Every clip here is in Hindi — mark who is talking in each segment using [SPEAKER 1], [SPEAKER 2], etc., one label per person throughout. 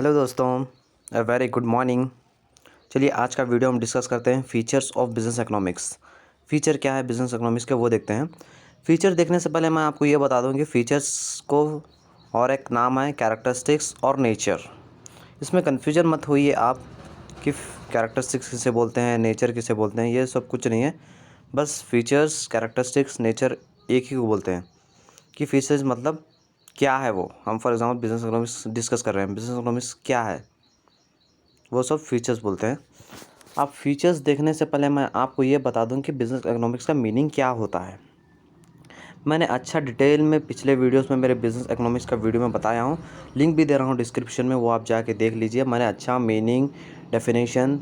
[SPEAKER 1] हेलो दोस्तों, अ वेरी गुड मॉर्निंग। चलिए आज का वीडियो हम डिस्कस करते हैं features of business economics. Feature क्या है बिजनेस इकोनॉमिक्स के, वो देखते हैं। फ़ीचर देखने से पहले मैं आपको ये बता दूं कि फ़ीचर्स को और एक नाम है कैरेक्टरिस्टिक्स और नेचर। इसमें कन्फ्यूजन मत होइए आप कि कैरेक्टरिस्टिक्स किसे बोलते हैं, नेचर किसे बोलते हैं, ये सब कुछ नहीं है। बस फीचर्स, कैरेक्टरिस्टिक्स, नेचर एक ही को बोलते हैं कि फीचर्स मतलब क्या है वो। हम for example business economics discuss कर रहे हैं, बिजनेस इकोनॉमिक्स क्या है, वो सब फीचर्स बोलते हैं। आप फीचर्स देखने से पहले मैं आपको ये बता दूं कि बिज़नेस इकोनॉमिक्स का मीनिंग क्या होता है। मैंने अच्छा डिटेल में पिछले वीडियोस में मेरे बिज़नेस इकोनॉमिक्स का वीडियो में बताया हूँ, लिंक भी दे रहा हूँ डिस्क्रिप्शन में, वो आप जाके देख लीजिए। मैंने अच्छा मीनिंग, डेफिनेशन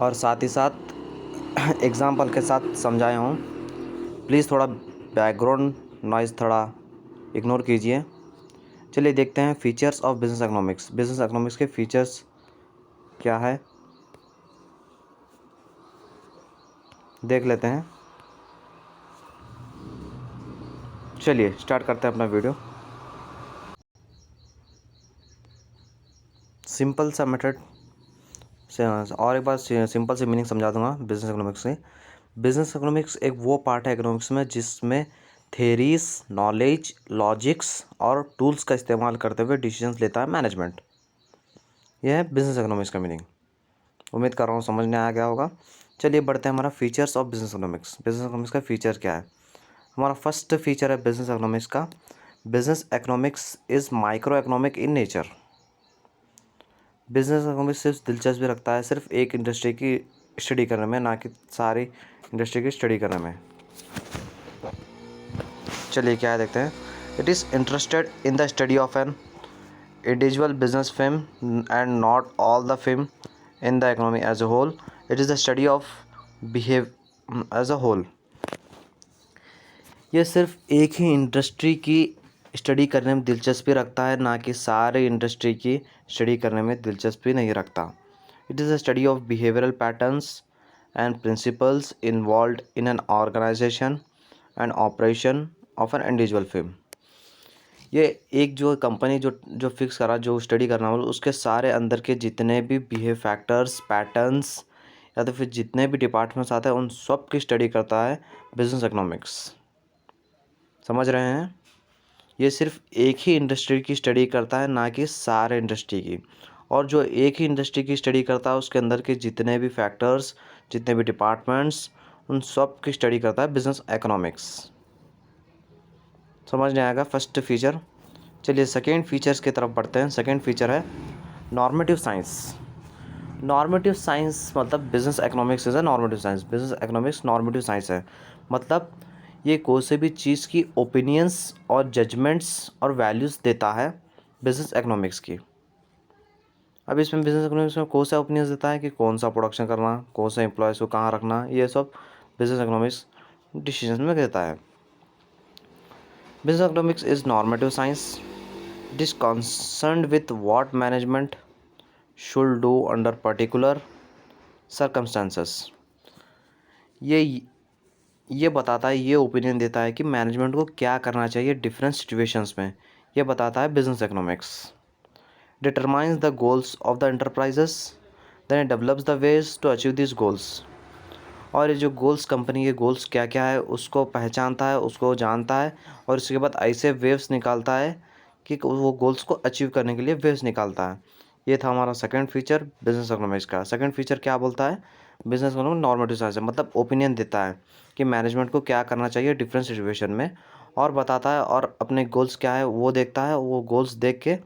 [SPEAKER 1] और साथ ही साथ एग्जाम्पल के साथ समझाया हूँ। प्लीज़ थोड़ा बैकग्राउंड नॉइज़ थोड़ा इग्नोर कीजिए। चलिए देखते हैं features of business economics. Business economics के फीचर्स क्या है देख लेते हैं। चलिए स्टार्ट करते हैं अपना वीडियो। सिंपल सा मेथड से और एक बार सिंपल से मीनिंग समझा दूंगा बिजनेस इकोनॉमिक्स से। बिजनेस इकोनॉमिक्स एक वो पार्ट है इकोनॉमिक्स में जिसमें थेरीज, नॉलेज, लॉजिक्स और टूल्स का इस्तेमाल करते हुए डिसीजंस लेता है मैनेजमेंट। यह है बिजनेस इकोनॉमिक्स का मीनिंग। उम्मीद कर रहा हूँ समझ में आ गया होगा। चलिए बढ़ते हैं हमारा features of business economics. Business economics का फीचर क्या है? हमारा फर्स्ट फीचर है बिजनेस इकोनॉमिक्स का, business economics is micro economic in nature. Business economics सिर्फ दिलचस्पी रखता है सिर्फ एक इंडस्ट्री की स्टडी करने में, ना कि सारी इंडस्ट्री की स्टडी करने में। चलिए क्या है देखते हैं। It is interested in the study of an individual business firm and not all the firm in the economy as a whole. It is the study of behave as a whole. ये सिर्फ एक ही इंडस्ट्री की स्टडी करने में दिलचस्पी रखता है, ना कि सारे इंडस्ट्री की स्टडी करने में दिलचस्पी नहीं रखता। It is a study of behavioural patterns and principles involve in an organisation and operation of an individual firm. ये एक जो कंपनी जो जो फिक्स करा, जो स्टडी करना वाला, उसके सारे अंदर के जितने भी बिहेव फैक्टर्स, पैटर्न्स या तो फिर जितने भी डिपार्टमेंट्स आते हैं उन सब की स्टडी करता है बिजनेस इकोनॉमिक्स। समझ रहे हैं? ये सिर्फ एक ही इंडस्ट्री की स्टडी करता है, ना कि सारे इंडस्ट्री की। और जो एक ही इंडस्ट्री की स्टडी करता है उसके अंदर के जितने भी फैक्टर्स, जितने भी डिपार्टमेंट्स, उन सब की स्टडी करता है बिजनेस इकोनॉमिक्स। समझ नहीं आएगा फर्स्ट फीचर। चलिए सेकेंड फीचर्स की तरफ बढ़ते हैं। सेकेंड फीचर है नॉर्मेटिव साइंस। नॉर्मेटिव साइंस मतलब business economics is a normative science. Business economics normative science है। मतलब ये कोई से भी चीज़ की ओपिनियंस और जजमेंट्स और वैल्यूज़ देता है बिजनेस इकोनॉमिक्स की। अब इसमें बिजनेस इकोनॉमिक्स में कौन सा ओपिनियंस देता है कि कौन सा प्रोडक्शन करना, कौन सा एम्प्लॉयज़ को कहाँ रखना, ये सब बिजनेस इकोनॉमिक्स डिसीजन में देता है। Business economics is normative science. It is concerned with what management should do under particular circumstances. ये बताता है, ये ओपिनियन देता है कि मैनेजमेंट को क्या करना चाहिए डिफरेंट सिचुएशंस में। ये बताता है business economics. Determines the goals of the enterprises, then it develops the ways to achieve this goals. और ये जो गोल्स, कंपनी के गोल्स क्या क्या है उसको पहचानता है, उसको जानता है, और इसके बाद ऐसे वेव्स निकालता है कि वो गोल्स को अचीव करने के लिए वेव्स निकालता है। ये था हमारा सेकंड फीचर बिजनेस इकोनॉमिक्स का। सेकंड फीचर क्या बोलता है? बिजनेस इकोनॉमिक्स नॉर्मेटिव साइंस है, मतलब ओपिनियन देता है कि मैनेजमेंट को क्या करना चाहिए डिफरेंट सिचुएशन में, और बताता है, और अपने गोल्स क्या है वो देखता है। वो गोल्स देख के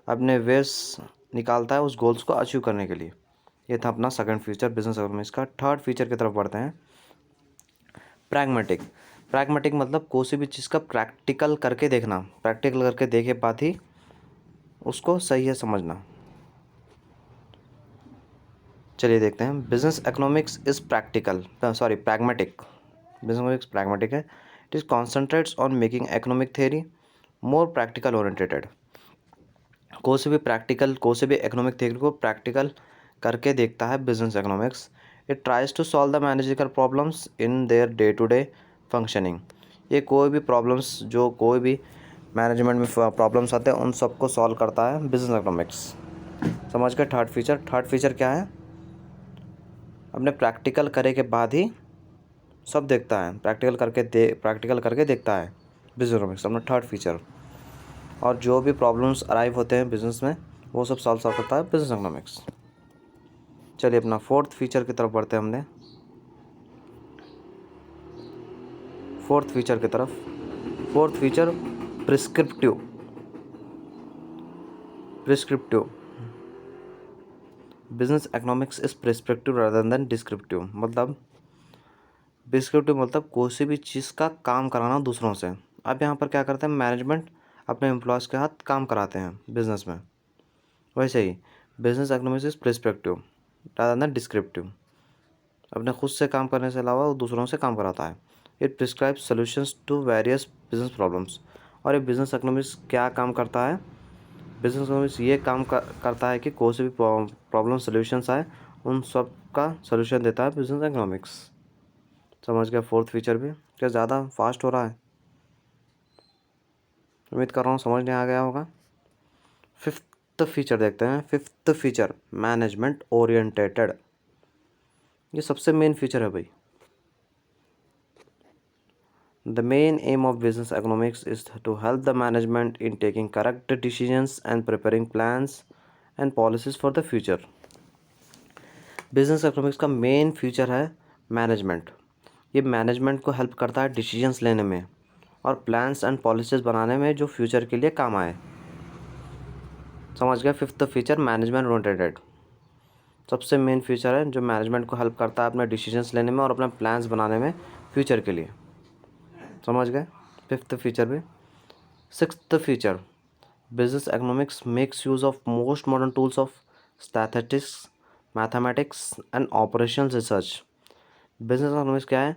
[SPEAKER 1] अपने वेव्स निकालता है उस गोल्स को अचीव करने के लिए। ये था अपना सेकंड फीचर बिजनेस इकोनॉमिक्स का। थर्ड फीचर की तरफ बढ़ते हैं। प्रैग्मेटिक। प्रैग्मेटिक मतलब कोई सी भी चीज़ का प्रैक्टिकल करके देखना, प्रैक्टिकल करके देखे बात ही उसको सही है समझना। चलिए देखते हैं। Business economics is pragmatic. Business economics pragmatic है। It is concentrates on making economic theory more practical oriented. कोई से भी इकोनॉमिक थ्योरी को प्रैक्टिकल करके देखता है business economics. It tries to solve the managerial problems in their day to day functioning. ये कोई भी प्रॉब्लम्स, जो कोई भी मैनेजमेंट में प्रॉब्लम्स आते हैं उन सबको सॉल्व करता है बिजनेस इकोनॉमिक्स। समझ गए। थर्ड फीचर क्या है? अपने प्रैक्टिकल करे के बाद ही सब देखता है, प्रैक्टिकल करके देखता है बिजनेस इकोनॉमिक्स, अपना थर्ड फीचर। और जो भी प्रॉब्लम्स अराइव होते हैं बिजनेस में वो सब सॉल्व करता है बिजनेस इकोनॉमिक्स। चलिए अपना फोर्थ फीचर की तरफ बढ़ते हैं हमने। Fourth feature prescriptive. Business economics is prescriptive rather than descriptive. मतलब डिस्क्रिप्टिव मतलब कोई भी चीज़ का काम कराना दूसरों से। अब यहाँ पर क्या करते हैं, मैनेजमेंट अपने एम्प्लॉयज़ के हाथ काम कराते हैं बिजनेस में, वैसे ही business economics is prescriptive rather than descriptive. अपने खुद से काम करने से अलावा वो दूसरों से काम कराता है। It prescribe solutions to various business problems. और ये बिजनेस इकोनॉमिक्स क्या काम करता है? बिजनेस इकोनॉमिक्स ये काम करता है कि कोई से भी प्रॉब्लम सोल्यूशंस आए उन सब का सोल्यूशन देता है बिजनेस इकोनॉमिक्स। समझ गया फोर्थ फीचर भी? क्या ज़्यादा फास्ट हो रहा है? उम्मीद कर रहा हूँ समझ नहीं आ गया होगा। फिफ्थ फीचर देखते हैं। Fifth feature management orientated. ये सबसे मेन फीचर है भाई। The main aim of business economics is to help the management in taking correct decisions and preparing plans and policies for the future. Business economics का मेन फीचर है मैनेजमेंट। ये मैनेजमेंट को हेल्प करता है डिसीजंस लेने में और प्लान्स एंड पॉलिसीज़ बनाने में जो फ्यूचर के लिए काम आए। समझ गए? फिफ्थ फीचर मैनेजमेंट ओरिएंटेड सबसे मेन फीचर है जो मैनेजमेंट को हेल्प करता है अपने डिसीजंस लेने में और अपने प्लान्स बनाने में फ्यूचर के लिए। समझ गए फिफ्थ फीचर भी। Sixth feature business economics makes use of most modern tools of statistics, mathematics and operational research. Business economics क्या है?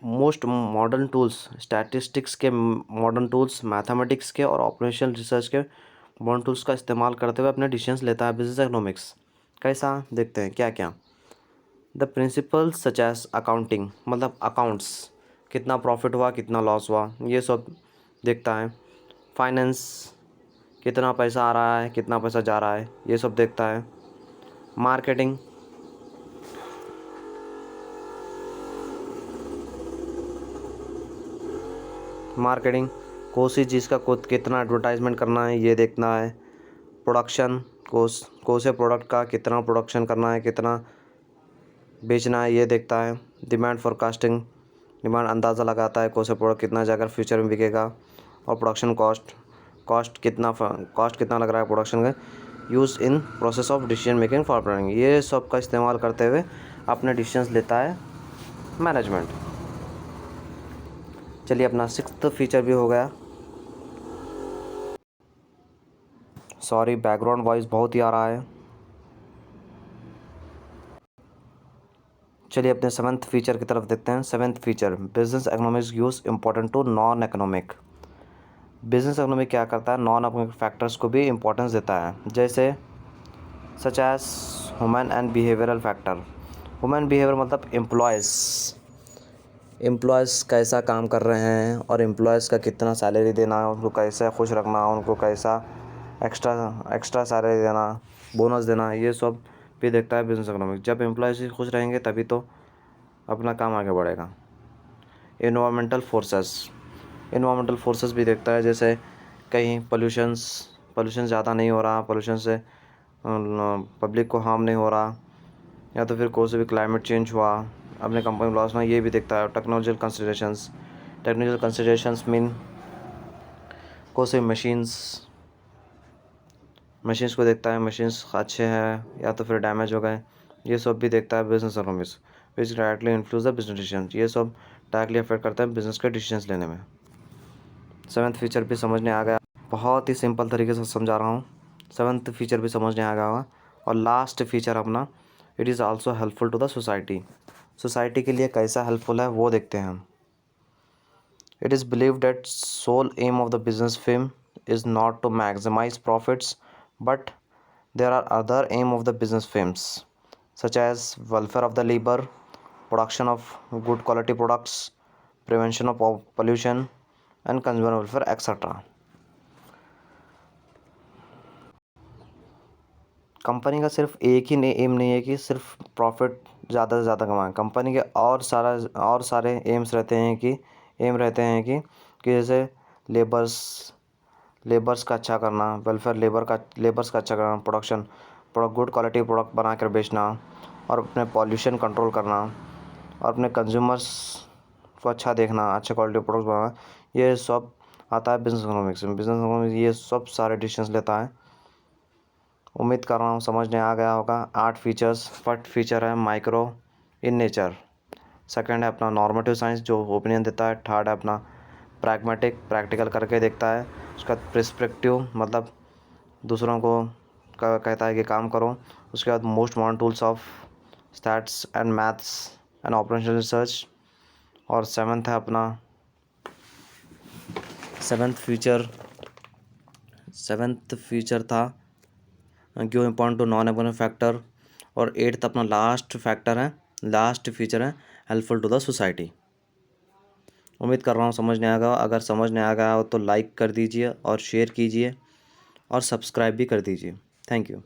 [SPEAKER 1] मोस्ट मॉडर्न टूल्स, स्टैटिस्टिक्स के मॉडर्न टूल्स, मैथमेटिक्स के और ऑपरेशनल रिसर्च के मॉडर्न टूल्स का इस्तेमाल करते हुए अपने डिसीजंस लेता है बिजनेस इकोनॉमिक्स। कैसा देखते हैं क्या क्या। The principles such as accounting, मतलब अकाउंट्स, कितना प्रॉफिट हुआ कितना लॉस हुआ ये सब देखता है। फाइनेंस, कितना पैसा आ रहा है कितना पैसा जा रहा है ये सब देखता है। मार्केटिंग, कोई चीज़ का कितना एडवर्टाइजमेंट करना है ये देखना है। प्रोडक्शन, कौन से प्रोडक्ट का कितना प्रोडक्शन करना है कितना बेचना है ये देखता है। डिमांड फोरकास्टिंग, डिमांड अंदाज़ा लगाता है कौन सा प्रोडक्ट कितना जाकर फ्यूचर में बिकेगा। और प्रोडक्शन कॉस्ट कितना लग रहा है प्रोडक्शन का। Use in process of decision making for planning, ये सब का इस्तेमाल करते हुए अपने डिसीजंस लेता है मैनेजमेंट। चलिए अपना सिक्स्थ फीचर भी हो गया। सॉरी बैकग्राउंड वॉइस बहुत ही आ रहा है। चलिए अपने सेवन्थ फीचर की तरफ देखते हैं। Seventh feature business economics use important to non economic. Business economic क्या करता है? नॉन इकोनॉमिक फैक्टर्स को भी इम्पोर्टेंस देता है, जैसे such as human and behavioural factor. Human behaviour मतलब एम्प्लॉयज़ कैसा काम कर रहे हैं और एम्प्लॉयज़ का कितना सैलरी देना, उनको कैसे खुश रखना, उनको कैसा एक्स्ट्रा सैलरी देना, बोनस देना, ये सब भी देखता है बिजनेस इकोनॉमिक्स। जब एम्प्लॉयज़ खुश रहेंगे तभी तो अपना काम आगे बढ़ेगा। इन्वायरमेंटल फोर्सेस भी देखता है, जैसे कहीं पोल्यूशन ज़्यादा नहीं हो रहा, पोल्यूशन से पब्लिक को हार्म नहीं हो रहा, या तो फिर कोई से भी क्लाइमेट चेंज हुआ अपने कंपनी लॉस में, ये भी देखता है। टेक्नोलॉजिकल कंसिडरेशंस मीन कोई से मशीन्स को देखता है, मशीन्स अच्छे हैं या तो फिर डैमेज हो गए, ये सब भी देखता है business economics. Which directly influence the business decision, ये सब डायरेक्टली अफेक्ट करता है बिजनेस के डिसीजंस लेने में। सेवन्थ फीचर भी समझने आ गया, बहुत ही सिंपल तरीके से समझा रहा हूँ। सेवन्थ फीचर भी समझने आ गया होगा। और लास्ट फीचर अपना, it is also helpful to the society के लिए कैसा हेल्पफुल है वो देखते हैं हम। It is believe that sole aim of the business firm is not to maximize profits, but there are other aim of the business firms such as welfare of the labor, production of good quality products, prevention of pollution and consumer welfare, etc. Company का सिर्फ एक ही एम नहीं है कि सिर्फ प्रॉफिट ज़्यादा से ज़्यादा कमाएं। कंपनी के और सारे एम्स रहते हैं कि जैसे लेबर्स का अच्छा करना, वेलफेयर लेबर्स का अच्छा करना, प्रोडक्ट गुड क्वालिटी प्रोडक्ट बना कर बेचना, और अपने पॉल्यूशन कंट्रोल करना, और अपने कंज्यूमर्स को अच्छा देखना, अच्छे क्वालिटी प्रोडक्ट बनाना। ये सब आता है बिजनेस इकोनॉमिक्स में। बिजनेस इकोनॉमिक्स ये सब सारे डिसीजंस लेता है। उम्मीद कर रहा हूँ समझ में आ गया होगा। 8 फीचर्स। फर्स्ट फीचर है माइक्रो इन नेचर। सेकंड है अपना नॉर्मेटिव साइंस जो ओपिनियन देता है। थर्ड है अपना प्रैक्टिकल करके देखता है। उसका प्रिस्पेक्टिव मतलब दूसरों को कहता है कि काम करो। उसके बाद most modern tools of stats and maths and operational research. और सेवन्थ है अपना सेवन्थ फीचर था give important to non important factor. और एट्थ अपना लास्ट फीचर है हेल्पफुल टू द सोसाइटी। उम्मीद कर रहा हूँ समझ नहीं आ गया। अगर समझ नहीं आ गया हो तो लाइक कर दीजिए और शेयर कीजिए और सब्सक्राइब भी कर दीजिए। Thank you.